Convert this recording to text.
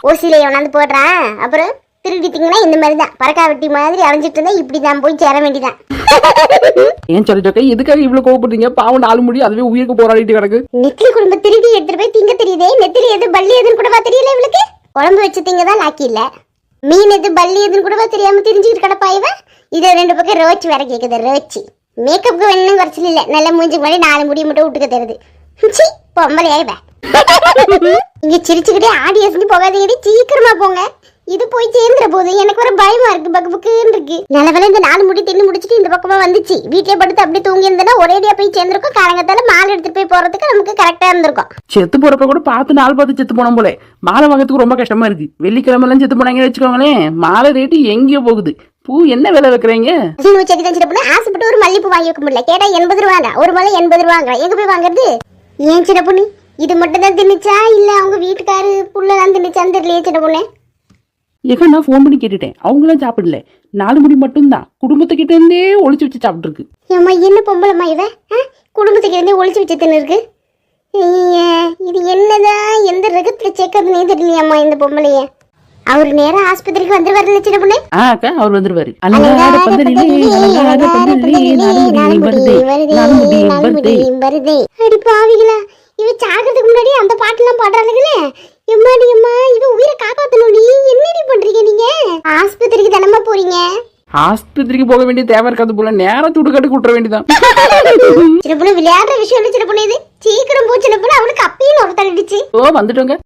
ஓசியில உணர்ந்து போடுறான். அப்புறம் திருடிட்டீங்கன்னா இந்த மாதிரி தான் பறக்கா வெட்டி மாதிரி அலைஞ்சிட்டு இருந்தா இப்படிதான் போய் சேர வேண்டிதான். ஏன் சொல்லிட்டு எதுக்காக இவ்வளவு கோவப்படுறீங்க? பாவம் 4 முடி அதுவே உயிருக்கு போராடிட்டு கிடக்கு. நெத்திலி குடும்ப திருடி எடுத்துட்டு போய் திங்க தெரியுதே. நெத்திலி எது பள்ளி எதுன்னு கூடவா தெரியல இவளுக்கு? குழம்பு வச்சு திங்கதான் லாக்கி இல்ல. மீன் எது பள்ளி எதுன்னு கூடவா தெரியாம தெரிஞ்சுக்கிட்டு கிடப்பா இவ. இதை 2 பக்கம் ரோச்சு வேற கேக்குது. ரோச்சு மேக்கப்புக்கு வேணும் குறைச்சல் இல்ல. நல்ல மூஞ்சி மாதிரி 4 முடி மட்டும் விட்டுக்க தருது. பொம்பளையாயிவ. இங்க சிரிச்சுக்கிட்டே ஆடி அசைஞ்சு போகாதீங்கடி, சீக்கிரமா போங்க. இது போய் சேர்ந்துற போது எனக்கு ஒரு பயமா இருக்கு. பக்கு பக்குன்னு இருக்கு. நல்லவேளை இந்த 4 முடி தின்னு முடிச்சுட்டு இந்த பக்கமா வந்துச்சு. வீட்லயே படுத்து அப்படி தூங்கி இருந்தேன்னா ஒரேடியா போய் சேர்ந்துருக்கும். காலங்கத்தால மாலை எடுத்துட்டு போய் போறதுக்கு நமக்கு கரெக்டா இருந்திருக்கும். செத்து போறப்ப கூட பார்த்து 4 பார்த்து செத்து போனோம் போல. மாலை வாங்கறதுக்கு ரொம்ப கஷ்டமா இருக்கு. வெள்ளிக்கிழமை எல்லாம் செத்து போனாங்கன்னு வச்சுக்கோங்களேன். மாலை ரேட்டு எங்கேயோ போகுது. பூ என்ன விலை வைக்கிறீங்க? ஆசைப்பட்டு ஒரு மல்லிப்பூ வாங்கி வைக்க முடியல. கேட்டா 80 ரூபாங்க. ஒரு மலை 80 ரூபாங்க. எங்க போய் வாங்குறது? ஏன் சின்ன பொண்ணு இது மட்டும் தான் தின்னுச்சா இல்ல அவங்க வீட்டுக்காரு புள்ளதான் தின்னுச்சான்னு தெரியலையே சின்ன பொண்ணு. ஏக்கா நான் ஃபோன் பண்ணி கேட்டுட்டேன். அவங்களாம் சாப்பிடல. 4 முடி மட்டும்தான் குடும்பத்துக்கிட்ட இருந்தே ஒளிச்சு வச்சு சாப்பிட்டு இருக்கு. ஏம்மா என்ன பொம்பளைமா இவ? குடும்பத்துக்கு இருந்தே ஒளிச்சு வச்சு தின்னு இருக்கு. இது என்னதான் எந்த ரகத்துல சேர்க்கறதுனே தெரியலையாம்மா இந்த பொம்பளைய. அவரு நேரம் ஆஸ்பத்திரிக்கு வந்துருவாரு சின்ன பொண்ணு. அக்கா அவர் வந்துருவாரு. அடி பாவிகளா, இவ சாகிறதுக்கு முன்னாடி அந்த பாட்டுலாம் பாடுறாளுங்களே. எம்மாடி அம்மா, இவ உயிரை காப்பாத்தணும்டி. என்னடி பண்றீங்க நீங்க? ஆஸ்பத்திரிக்கு தானமா போறீங்க? ஆஸ்பத்திரிக்கு போக வேண்டிய தேவை இருக்காது போல. நேரம் துடுக்கட்டு கூட்ட வேண்டியதான். சின்ன பொண்ணு விளையாடுற விஷயம் சின்ன பொண்ணு. இது சீக்கிரம் போ சின்ன பொண்ணு. அவனுக்கு அப்பயும் ஒரு தள்ளிடுச்சு. வந்துட்டோங்க.